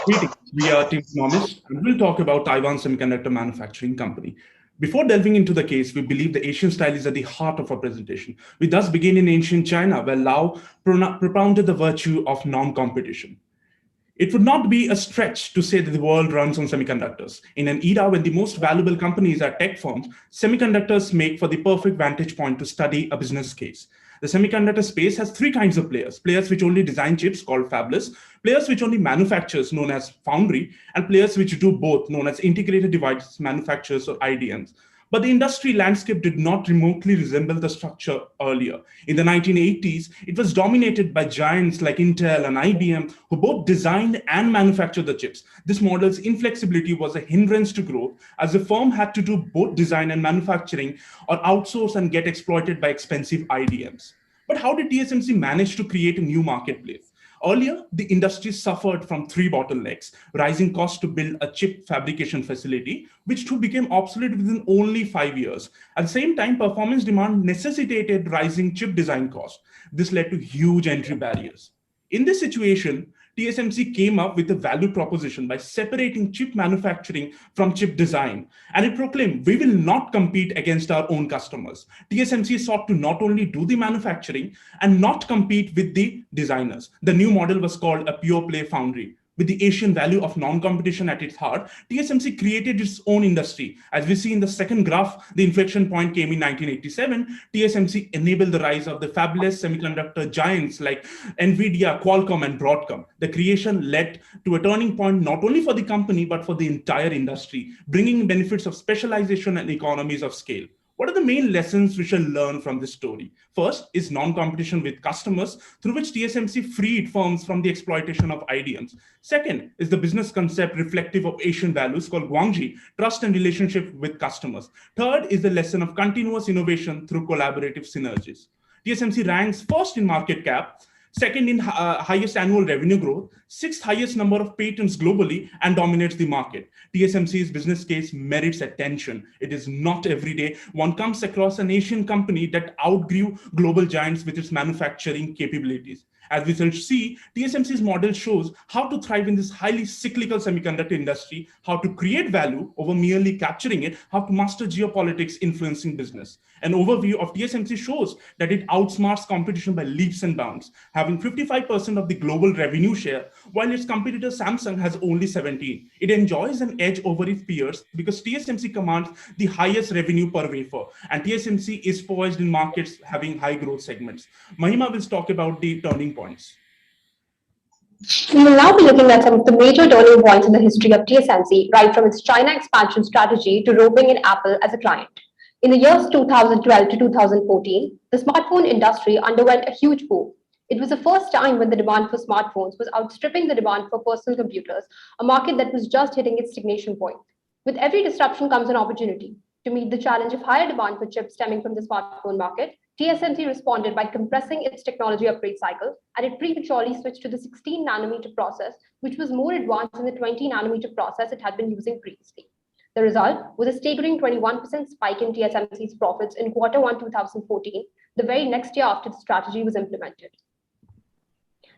Greetings. We are Team Finomists, and we'll talk about Taiwan Semiconductor Manufacturing Company. Before delving into the case, we believe the Asian style is at the heart of our presentation. We thus begin in ancient China, where Lao propounded the virtue of non-competition. It would not be a stretch to say that the world runs on semiconductors. In an era when the most valuable companies are tech firms, semiconductors make for the perfect vantage point to study a business case. The semiconductor space has three kinds of players: players which only design chips, called fabless; players which only manufactures, known as foundry; and players which do both, known as integrated device manufacturers or IDMs. But the industry landscape did not remotely resemble the structure earlier. In the 1980s, it was dominated by giants like Intel and IBM, who both designed and manufactured the chips. This model's inflexibility was a hindrance to growth, as the firm had to do both design and manufacturing or outsource and get exploited by expensive IDMs. But how did TSMC manage to create a new marketplace? Earlier, the industry suffered from three bottlenecks: rising costs to build a chip fabrication facility, which too became obsolete within only 5 years. At the same time, performance demand necessitated rising chip design costs. This led to huge entry barriers. In this situation, TSMC came up with a value proposition by separating chip manufacturing from chip design. And it proclaimed, we will not compete against our own customers. TSMC sought to not only do the manufacturing and not compete with the designers. The new model was called a pure play foundry. With the Asian value of non-competition at its heart, TSMC created its own industry. As we see in the second graph, the inflection point came in 1987. TSMC enabled the rise of the fabulous semiconductor giants like NVIDIA, Qualcomm, and Broadcom. The creation led to a turning point not only for the company, but for the entire industry, bringing benefits of specialization and economies of scale. What are the main lessons we shall learn from this story? First is non-competition with customers, through which TSMC freed firms from the exploitation of IDMs. Second is the business concept reflective of Asian values called Guangji, trust and relationship with customers. Third is the lesson of continuous innovation through collaborative synergies. TSMC ranks first in market cap, second in highest annual revenue growth, sixth highest number of patents globally, and dominates the market. TSMC's business case merits attention. It is not every day one comes across an Asian company that outgrew global giants with its manufacturing capabilities. As we shall see, TSMC's model shows how to thrive in this highly cyclical semiconductor industry, how to create value over merely capturing it, how to master geopolitics influencing business. An overview of TSMC shows that it outsmarts competition by leaps and bounds, having 55% of the global revenue share, while its competitor Samsung has only 17%. It enjoys an edge over its peers because TSMC commands the highest revenue per wafer, and TSMC is poised in markets having high growth segments. Mahima will talk about the turning points. We will now be looking at some of the major turning points in the history of TSMC, right from its China expansion strategy to roping in Apple as a client. In the years 2012 to 2014, the smartphone industry underwent a huge boom. It was the first time when the demand for smartphones was outstripping the demand for personal computers, a market that was just hitting its stagnation point. With every disruption comes an opportunity. To meet the challenge of higher demand for chips stemming from the smartphone market, TSMC responded by compressing its technology upgrade cycle, and it prematurely switched to the 16-nanometer process, which was more advanced than the 20-nanometer process it had been using previously. The result was a staggering 21% spike in TSMC's profits in Q1 2014, the very next year after the strategy was implemented.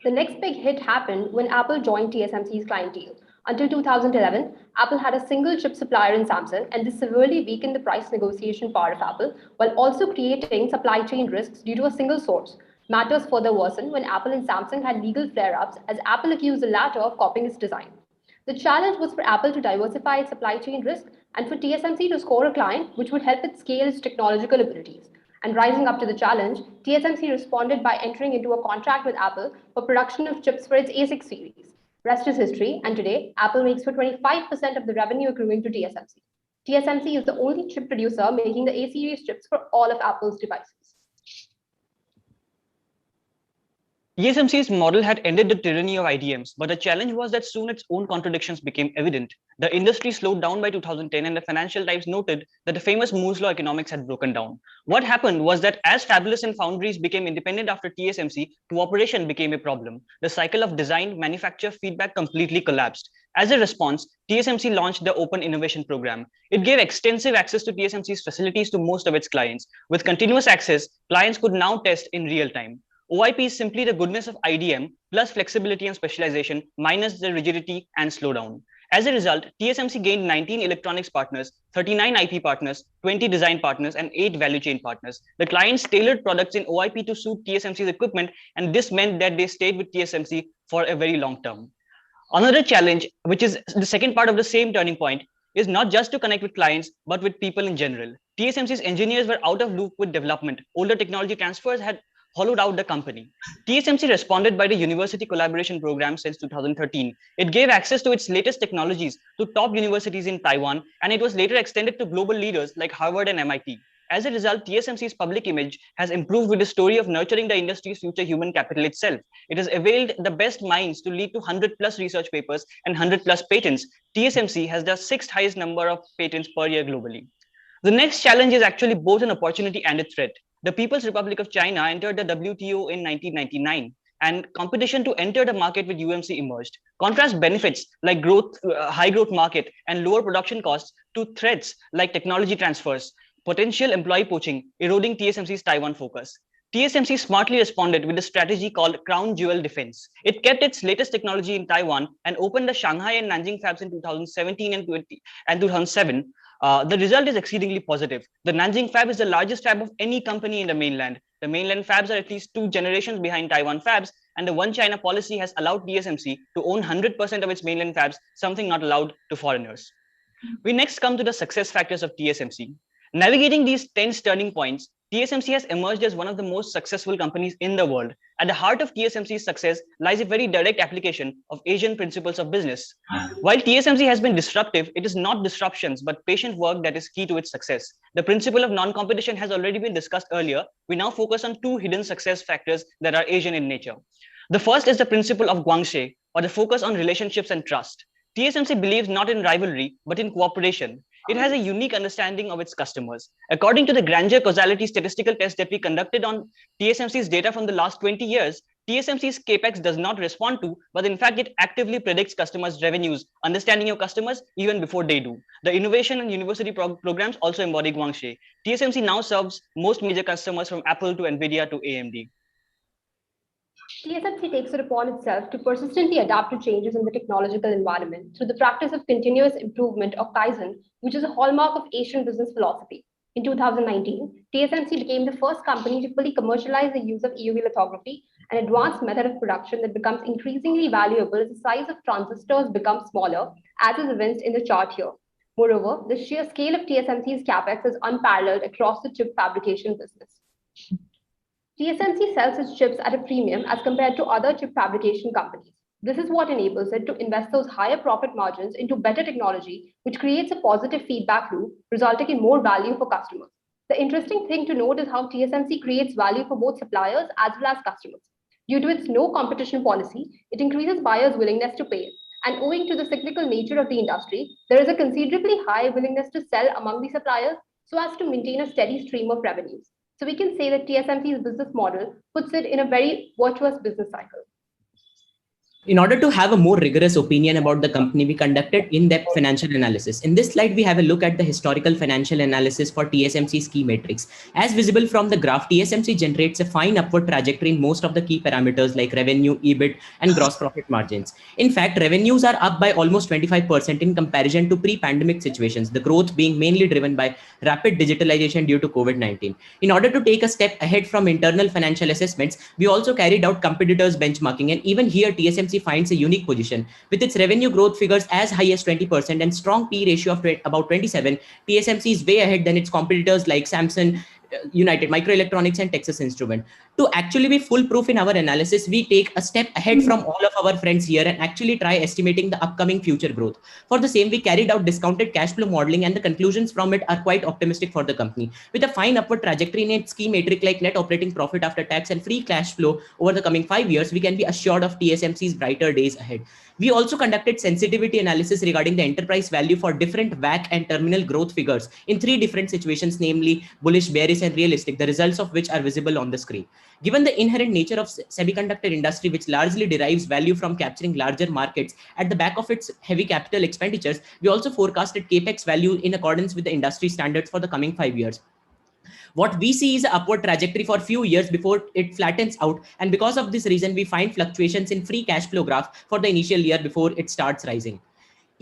The next big hit happened when Apple joined TSMC's clientele. Until 2011, Apple had a single chip supplier in Samsung, and this severely weakened the price negotiation power of Apple, while also creating supply chain risks due to a single source. Matters further worsened when Apple and Samsung had legal flare-ups, as Apple accused the latter of copying its design. The challenge was for Apple to diversify its supply chain risk and for TSMC to score a client which would help it scale its technological abilities. And rising up to the challenge, TSMC responded by entering into a contract with Apple for production of chips for its A6 series. Rest is history, and today, Apple makes for 25% of the revenue accruing to TSMC. TSMC is the only chip producer making the A series chips for all of Apple's devices. TSMC's model had ended the tyranny of IDMs, but the challenge was that soon its own contradictions became evident. The industry slowed down by 2010, and the Financial Times noted that the famous Moore's Law economics had broken down. What happened was that as fabless and foundries became independent after TSMC, cooperation became a problem. The cycle of design, manufacture, feedback completely collapsed. As a response, TSMC launched the Open Innovation Program. It gave extensive access to TSMC's facilities to most of its clients. With continuous access, clients could now test in real time. OIP is simply the goodness of IDM plus flexibility and specialization minus the rigidity and slowdown. As a result, TSMC gained 19 electronics partners, 39 IP partners, 20 design partners, and 8 value chain partners. The clients tailored products in OIP to suit TSMC's equipment, and this meant that they stayed with TSMC for a very long term. Another challenge, which is the second part of the same turning point, is not just to connect with clients, but with people in general. TSMC's engineers were out of loop with development. Older technology transfers had hollowed out the company. TSMC responded by the university collaboration program since 2013. It gave access to its latest technologies to top universities in Taiwan, and it was later extended to global leaders like Harvard and MIT. As a result, TSMC's public image has improved with the story of nurturing the industry's future human capital itself. It has availed the best minds to lead to 100 plus research papers and 100 plus patents. TSMC has the 6th highest number of patents per year globally. The next challenge is actually both an opportunity and a threat. The People's Republic of China entered the WTO in 1999, and competition to enter the market with UMC emerged. Contrast benefits like high growth market and lower production costs to threats like technology transfers, potential employee poaching, eroding TSMC's Taiwan focus. TSMC smartly responded with a strategy called Crown Jewel Defense. It kept its latest technology in Taiwan and opened the Shanghai and Nanjing fabs in 2017 and 2007. The result is exceedingly positive. The Nanjing fab is the largest fab of any company in the mainland. The mainland fabs are at least 2 generations behind Taiwan fabs, and the One China policy has allowed TSMC to own 100% of its mainland fabs, something not allowed to foreigners. We next come to the success factors of TSMC. Navigating these 10 turning points, TSMC has emerged as one of the most successful companies in the world. At the heart of TSMC's success lies a very direct application of Asian principles of business. While TSMC has been disruptive, it is not disruptions, but patient work that is key to its success. The principle of non-competition has already been discussed earlier. We now focus on 2 hidden success factors that are Asian in nature. The first is the principle of guanxi, or the focus on relationships and trust. TSMC believes not in rivalry, but in cooperation. It has a unique understanding of its customers. According to the grandeur causality statistical test that we conducted on TSMC's data from the last 20 years, TSMC's capex does not respond to, but in fact, it actively predicts customers' revenues, understanding your customers even before they do. The innovation and university programs also embody guanxi. TSMC now serves most major customers from Apple to NVIDIA to AMD. TSMC takes it upon itself to persistently adapt to changes in the technological environment through the practice of continuous improvement of Kaizen, which is a hallmark of Asian business philosophy. In 2019, TSMC became the first company to fully commercialize the use of EUV lithography, an advanced method of production that becomes increasingly valuable as the size of transistors becomes smaller, as is evinced in the chart here. Moreover, the sheer scale of TSMC's capex is unparalleled across the chip fabrication business. TSMC sells its chips at a premium as compared to other chip fabrication companies. This is what enables it to invest those higher profit margins into better technology, which creates a positive feedback loop, resulting in more value for customers. The interesting thing to note is how TSMC creates value for both suppliers as well as customers. Due to its no competition policy, it increases buyers' willingness to pay. And owing to the cyclical nature of the industry, there is a considerably high willingness to sell among the suppliers so as to maintain a steady stream of revenues. So we can say that TSMC's business model puts it in a very virtuous business cycle. In order to have a more rigorous opinion about the company, we conducted in-depth financial analysis. In this slide, we have a look at the historical financial analysis for TSMC's key metrics. As visible from the graph, TSMC generates a fine upward trajectory in most of the key parameters like revenue, EBIT, and gross profit margins. In fact, revenues are up by almost 25% in comparison to pre-pandemic situations, the growth being mainly driven by rapid digitalization due to COVID-19. In order to take a step ahead from internal financial assessments, we also carried out competitors benchmarking, and even here TSMC finds a unique position. With its revenue growth figures as high as 20% and strong P ratio of about 27, TSMC is way ahead than its competitors like Samsung, United Microelectronics, and Texas Instrument. To actually be foolproof in our analysis, we take a step ahead from all of our friends here and actually try estimating the upcoming future growth. For the same, we carried out discounted cash flow modeling, and the conclusions from it are quite optimistic for the company. With a fine upward trajectory in its key metric like net operating profit after tax and free cash flow over the coming 5 years, we can be assured of TSMC's brighter days ahead. We also conducted sensitivity analysis regarding the enterprise value for different WACC and terminal growth figures in 3 different situations, namely bullish, bearish, and realistic, the results of which are visible on the screen. Given the inherent nature of semiconductor industry, which largely derives value from capturing larger markets at the back of its heavy capital expenditures, we also forecasted capex value in accordance with the industry standards for the coming 5 years. What we see is an upward trajectory for a few years before it flattens out. And because of this reason, we find fluctuations in free cash flow graph for the initial year before it starts rising.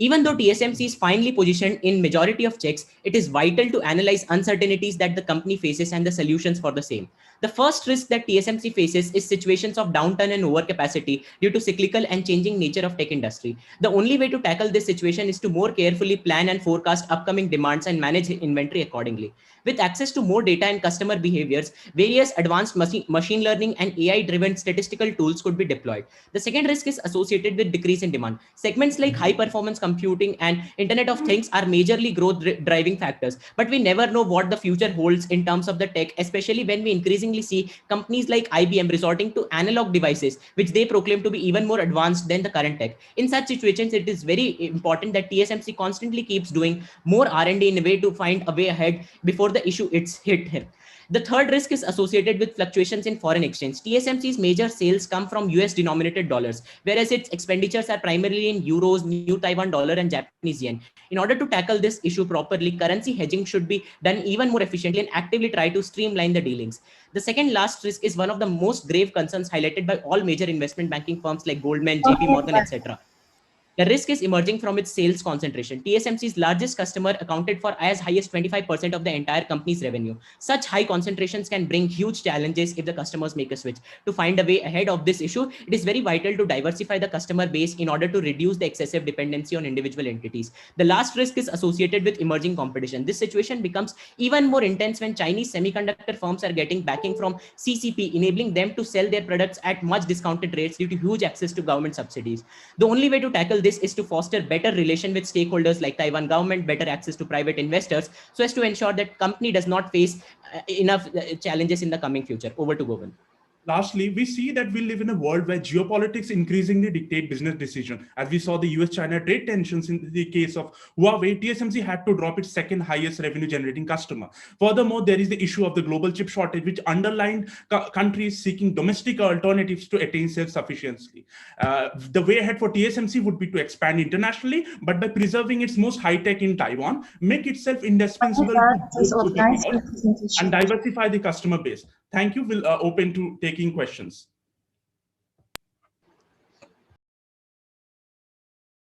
Even though TSMC is finely positioned in majority of checks, it is vital to analyze uncertainties that the company faces and the solutions for the same. The first risk that TSMC faces is situations of downturn and overcapacity due to cyclical and changing nature of tech industry. The only way to tackle this situation is to more carefully plan and forecast upcoming demands and manage inventory accordingly. With access to more data and customer behaviors, various advanced machine learning and AI-driven statistical tools could be deployed. The second risk is associated with decrease in demand. Segments like high-performance computing and Internet of Things are majorly growth driving factors, but we never know what the future holds in terms of the tech, especially when we increasingly see companies like IBM resorting to analog devices, which they proclaim to be even more advanced than the current tech. In such situations, it is very important that TSMC constantly keeps doing more R&D in a way to find a way ahead before the issue hit him. The third risk is associated with fluctuations in foreign exchange. TSMC's major sales come from US denominated dollars, whereas its expenditures are primarily in euros, New Taiwan dollar, and Japanese yen. In order to tackle this issue properly, currency hedging should be done even more efficiently and actively try to streamline the dealings. The second last risk is one of the most grave concerns highlighted by all major investment banking firms like Goldman, JP Morgan, etc. The risk is emerging from its sales concentration. TSMC's largest customer accounted for as high as 25% of the entire company's revenue. Such high concentrations can bring huge challenges if the customers make a switch. To find a way ahead of this issue, it is very vital to diversify the customer base in order to reduce the excessive dependency on individual entities. The last risk is associated with emerging competition. This situation becomes even more intense when Chinese semiconductor firms are getting backing from CCP, enabling them to sell their products at much discounted rates due to huge access to government subsidies. The only way to tackle this is to foster better relation with stakeholders like Taiwan government, better access to private investors, so as to ensure that company does not face enough challenges in the coming future. Over to Govind. Lastly, we see that we live in a world where geopolitics increasingly dictate business decisions. As we saw the US-China trade tensions in the case of Huawei, TSMC had to drop its second highest revenue-generating customer. Furthermore, there is the issue of the global chip shortage, which underlined countries seeking domestic alternatives to attain self-sufficiency. The way ahead for TSMC would be to expand internationally, but by preserving its most high-tech in Taiwan, make itself indispensable to and diversify the customer base. Thank you. We'll open to taking questions.